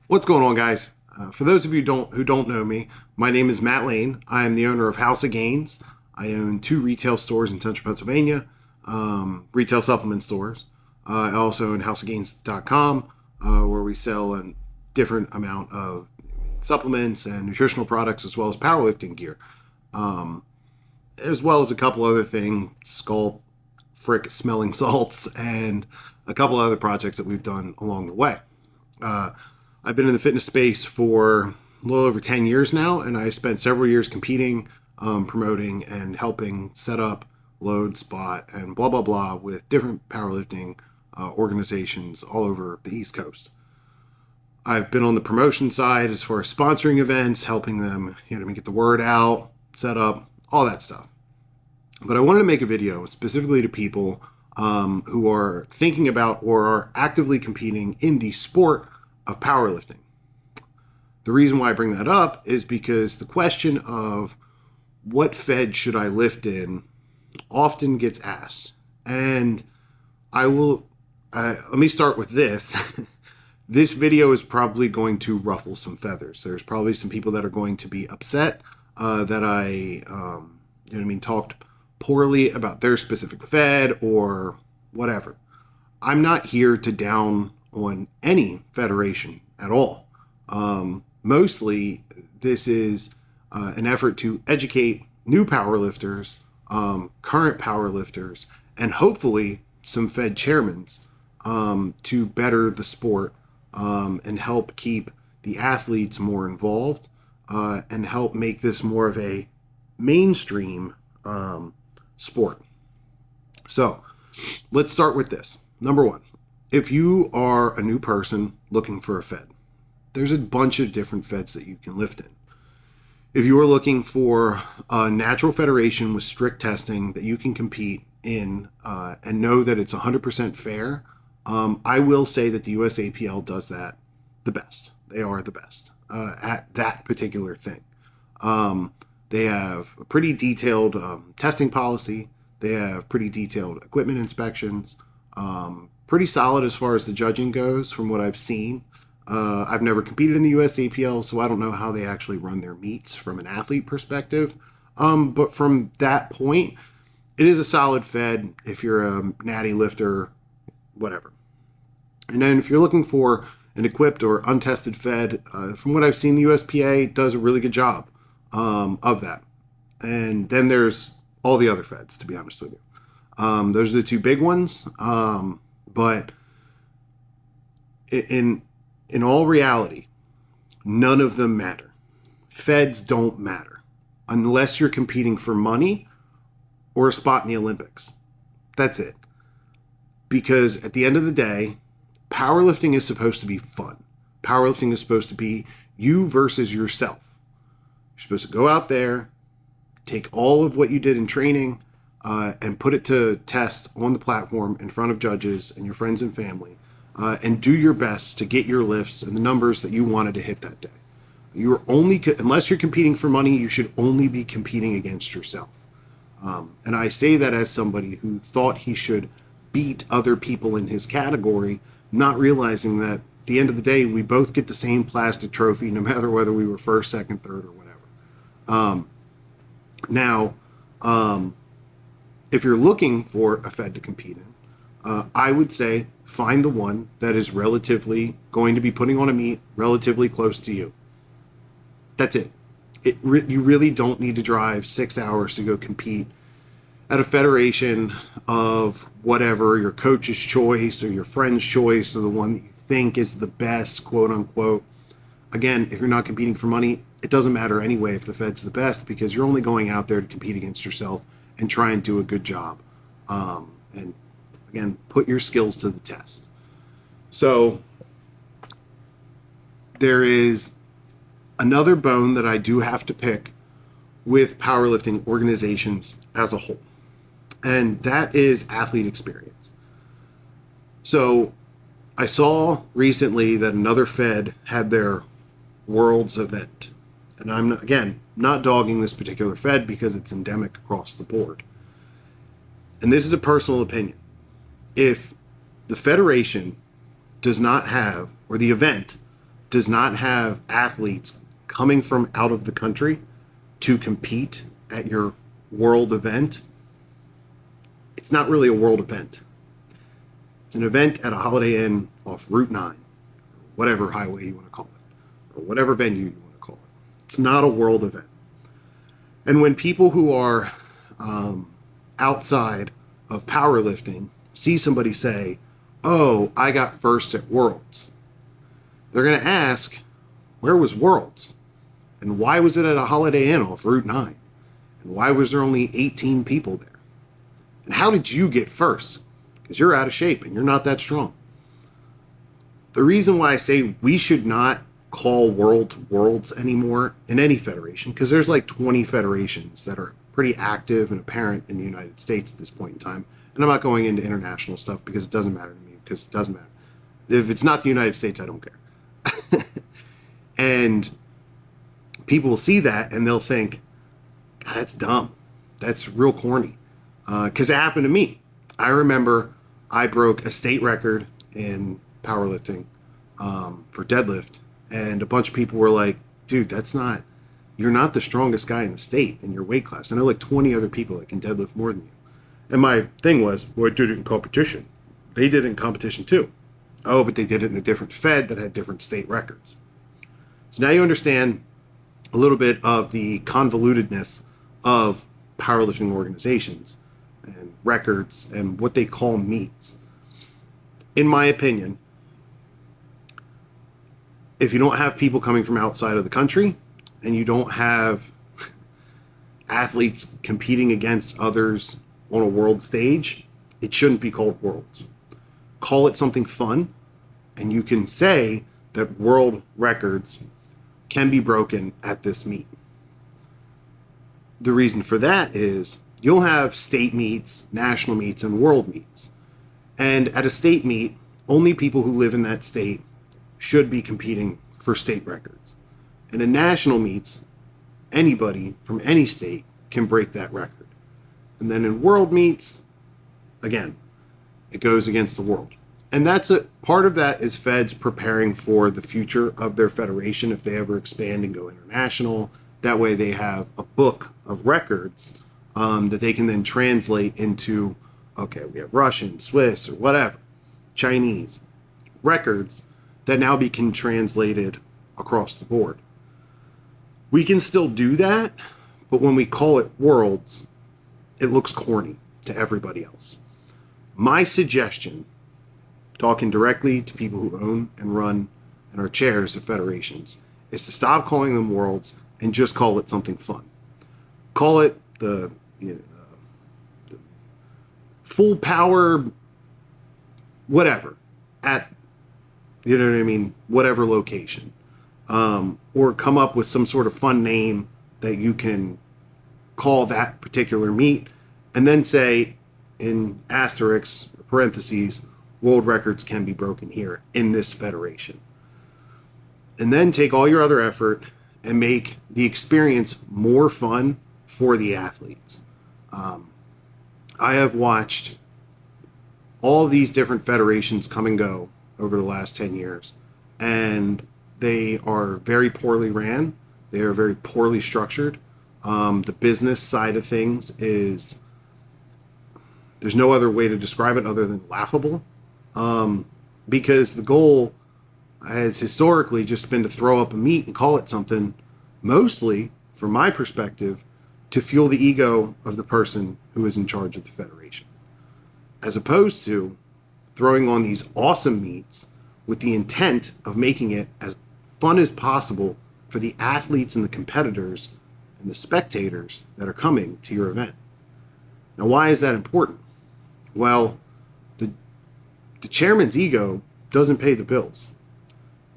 What's going on, guys? For those of you who don't know me, my name is Matt Lane. I am the owner of House of Gains. I own 2 retail stores in central Pennsylvania, retail supplement stores. I also own houseofgains.com, where we sell a different amount of supplements and nutritional products, as well as powerlifting gear, as well as a couple other things, skull frick smelling salts, and a couple other projects that we've done along the way. I've been in the fitness space for a little over 10 years now, and I spent several years competing, promoting, and helping set up, load, spot, and blah, blah, blah with different powerlifting organizations all over the East Coast. I've been on the promotion side as far as sponsoring events, helping them get the word out, set up, all that stuff. But I wanted to make a video specifically to people who are thinking about or are actively competing in the sport of powerlifting. The reason why I bring that up is because the question of what fed should I lift in often gets asked. And let me start with this. This video is probably going to ruffle some feathers. There's probably some people that are going to be upset that I talked poorly about their specific fed or whatever. I'm not here to down on any federation at all. Mostly, this is an effort to educate new powerlifters, current powerlifters, and hopefully some Fed chairmen to better the sport and help keep the athletes more involved and help make this more of a mainstream sport. So let's start with this. Number one, if you are a new person looking for a fed, there's a bunch of different feds that you can lift in. If you are looking for a natural federation with strict testing that you can compete in and know that it's 100% fair, I will say that the USAPL does that the best. They are the best at that particular thing. They have a pretty detailed testing policy. They have pretty detailed equipment inspections. Pretty solid as far as the judging goes from what I've seen. I've never competed in the USAPL, so I don't know how they actually run their meets from an athlete perspective. But from that point, it is a solid fed if you're a natty lifter, whatever. And then if you're looking for an equipped or untested fed, from what I've seen, the USPA does a really good job of that. And then there's all the other feds, to be honest with you. Those are the 2 big ones. But in all reality, none of them matter. Feds don't matter unless you're competing for money or a spot in the Olympics. That's it. Because at the end of the day, powerlifting is supposed to be fun. Powerlifting is supposed to be you versus yourself. You're supposed to go out there, take all of what you did in training, and put it to test on the platform in front of judges and your friends and family, and do your best to get your lifts and the numbers that you wanted to hit that day. Unless you're competing for money, you should only be competing against yourself. And I say that as somebody who thought he should beat other people in his category, not realizing that at the end of the day, we both get the same plastic trophy, no matter whether we were first, second, third, or whatever. If you're looking for a fed to compete in, I would say find the one that is relatively going to be putting on a meet relatively close to you. That's it. You really don't need to drive 6 hours to go compete at a federation of whatever, your coach's choice or your friend's choice or the one that you think is the best, quote unquote. Again, if you're not competing for money, it doesn't matter anyway if the fed's the best, because you're only going out there to compete against yourself and try and do a good job. And again, put your skills to the test. So there is another bone that I do have to pick with powerlifting organizations as a whole, and that is athlete experience. So I saw recently that another fed had their Worlds event. And I'm, not dogging this particular fed because it's endemic across the board. And this is a personal opinion. If the federation does not have, or the event does not have athletes coming from out of the country to compete at your world event, it's not really a world event. It's an event at a Holiday Inn off Route 9, whatever highway you want to call it, or whatever venue you want to call it. It's not a world event. And when people who are outside of powerlifting see somebody say, "Oh, I got first at Worlds," they're going to ask, where was Worlds? And why was it at a Holiday Inn off Route 9? And why was there only 18 people there? And how did you get first? Because you're out of shape and you're not that strong. The reason why I say we should not call worlds anymore in any federation, because there's like 20 federations that are pretty active and apparent in the United States at this point in time. And I'm not going into international stuff because it doesn't matter to me, because it doesn't matter. If it's not the United States, I don't care. And people will see that and they'll think, God, that's dumb. That's real corny. Because it happened to me. I remember I broke a state record in powerlifting for deadlift. And a bunch of people were like, dude, you're not the strongest guy in the state in your weight class. I know like 20 other people that can deadlift more than you. And my thing was, well, I did it in competition. They did it in competition too. Oh, but they did it in a different fed that had different state records. So now you understand a little bit of the convolutedness of powerlifting organizations and records and what they call meets. In my opinion, if you don't have people coming from outside of the country and you don't have athletes competing against others on a world stage, it shouldn't be called Worlds. Call it something fun, and you can say that world records can be broken at this meet. The reason for that is you'll have state meets, national meets, and world meets. And at a state meet, only people who live in that state should be competing for state records. And in national meets, anybody from any state can break that record. And then in world meets, again, it goes against the world. And that's a part of that is feds preparing for the future of their federation if they ever expand and go international. That way they have a book of records that they can then translate into, okay, we have Russian, Swiss, or whatever, Chinese records that now become translated across the board. We can still do that, but when we call it worlds, it looks corny to everybody else. My suggestion, talking directly to people who own and run and are chairs of federations, is to stop calling them worlds and just call it something fun. Call it the full power, whatever, at, you know what I mean, whatever location. Or come up with some sort of fun name that you can call that particular meet, and then say in asterisks, parentheses, world records can be broken here in this federation. And then take all your other effort and make the experience more fun for the athletes. I have watched all these different federations come and go over the last 10 years, and they are very poorly ran. They are very poorly structured. The business side of things is, there's no other way to describe it other than laughable. Because the goal has historically just been to throw up a meet and call it something, mostly, from my perspective, to fuel the ego of the person who is in charge of the federation. As opposed to throwing on these awesome meets with the intent of making it as fun as possible for the athletes and the competitors and the spectators that are coming to your event. Now, why is that important? Well, the chairman's ego doesn't pay the bills.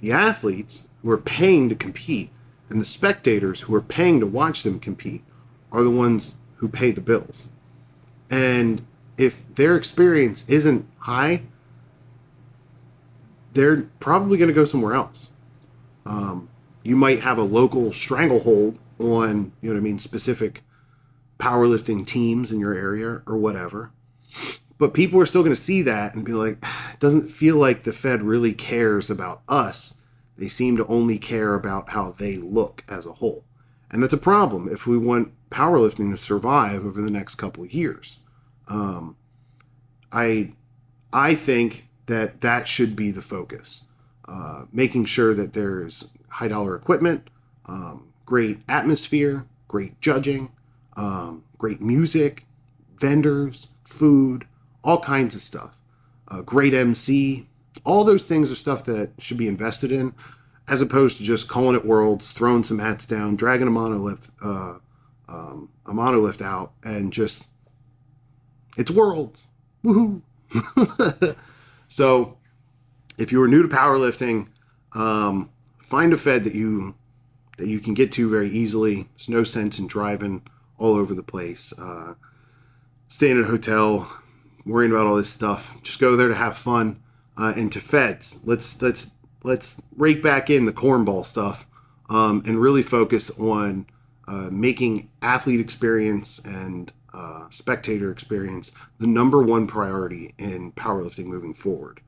The athletes who are paying to compete and the spectators who are paying to watch them compete are the ones who pay the bills. And if their experience isn't high, they're probably going to go somewhere else. You might have a local stranglehold on, you know what I mean, specific powerlifting teams in your area or whatever. But people are still going to see that and be like, it doesn't feel like the Fed really cares about us They seem to only care about how they look as a whole. And that's a problem if we want powerlifting to survive over the next couple of years. I think that should be the focus. Making sure that there's high dollar equipment, great atmosphere, great judging, great music, vendors, food, all kinds of stuff. Great MC. All those things are stuff that should be invested in, as opposed to just calling it Worlds, throwing some hats down, dragging a monolift out, and just, it's Worlds. Woohoo! So, if you are new to powerlifting, find a fed that you can get to very easily. There's no sense in driving all over the place, staying in a hotel, worrying about all this stuff. Just go there to have fun. And to feds, let's rake back in the cornball stuff, and really focus on making athlete experience and spectator experience the number one priority in powerlifting moving forward.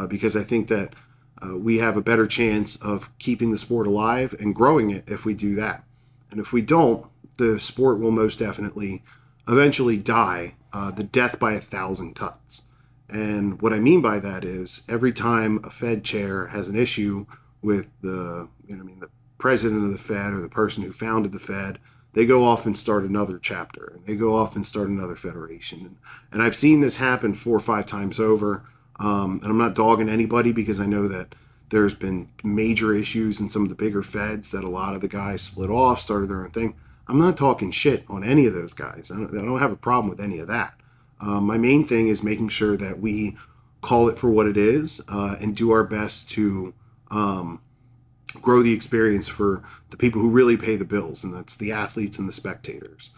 Because I think that we have a better chance of keeping the sport alive and growing it if we do that. And if we don't, the sport will most definitely eventually die, the death by 1,000 cuts. And what I mean by that is every time a Fed chair has an issue with the president of the Fed or the person who founded the Fed, they go off and start another chapter, and they go off and start another federation. And I've seen this happen 4 or 5 times over. And I'm not dogging anybody, because I know that there's been major issues in some of the bigger feds that a lot of the guys split off, started their own thing. I'm not talking shit on any of those guys. I don't have a problem with any of that. My main thing is making sure that we call it for what it is, and do our best to grow the experience for the people who really pay the bills, and that's the athletes and the spectators.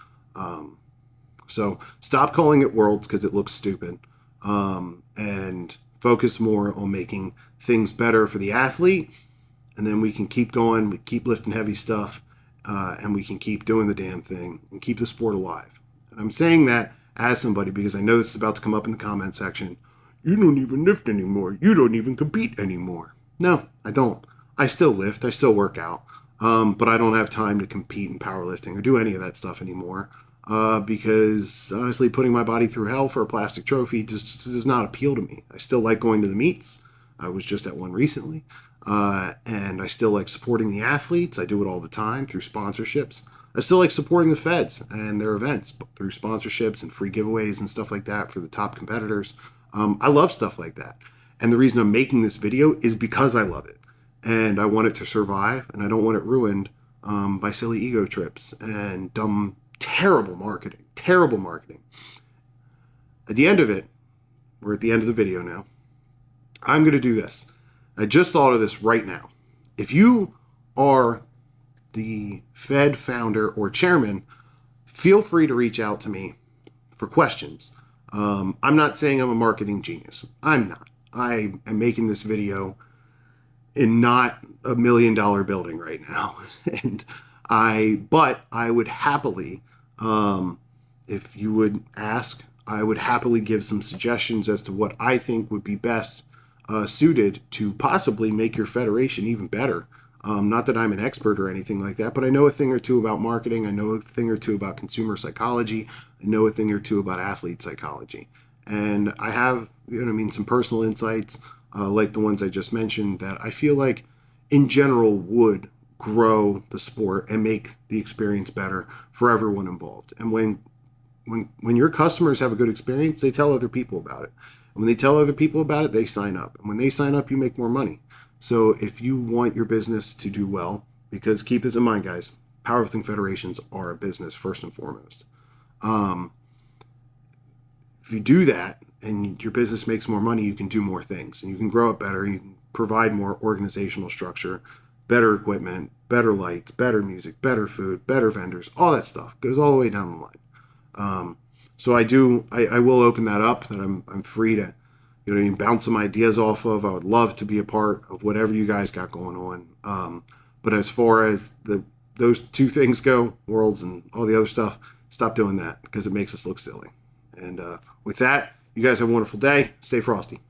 So stop calling it Worlds, because it looks stupid, and focus more on making things better for the athlete, and then we can keep going, we keep lifting heavy stuff, and we can keep doing the damn thing and keep the sport alive. And I'm saying that as somebody, because I know this is about to come up in the comment section. You don't even lift anymore. You don't even compete anymore. No, I don't. I still lift. I still work out. But I don't have time to compete in powerlifting or do any of that stuff anymore. Because honestly, putting my body through hell for a plastic trophy just does not appeal to me. I still like going to the meets. I was just at one recently. And I still like supporting the athletes. I do it all the time through sponsorships. I still like supporting the feds and their events through sponsorships and free giveaways and stuff like that for the top competitors. I love stuff like that. And the reason I'm making this video is because I love it. And I want it to survive, and I don't want it ruined by silly ego trips and dumb, terrible marketing. Terrible marketing. At the end of it, we're at the end of the video now, I'm going to do this. I just thought of this right now. If you are the Fed founder or chairman, feel free to reach out to me for questions. I'm not saying I'm a marketing genius. I'm not. I am making this video in not $1 million building right now. But I would happily, if you would ask, I would happily give some suggestions as to what I think would be best suited to possibly make your federation even better. Not that I'm an expert or anything like that, but I know a thing or two about marketing. I know a thing or two about consumer psychology. I know a thing or two about athlete psychology. And I have, some personal insights like the ones I just mentioned that I feel like in general would grow the sport and make the experience better for everyone involved. And when your customers have a good experience, they tell other people about it. And when they tell other people about it, they sign up. And when they sign up, you make more money. So if you want your business to do well, because keep this in mind, guys, powerlifting federations are a business first and foremost. If you do that and your business makes more money, you can do more things and you can grow it better. You can provide more organizational structure, better equipment, better lights, better music, better food, better vendors, all that stuff goes all the way down the line. So I will open that up, that I'm free to, bounce some ideas off of. I would love to be a part of whatever you guys got going on. But as far as those two things go, Worlds and all the other stuff, stop doing that because it makes us look silly. And with that, you guys have a wonderful day. Stay frosty.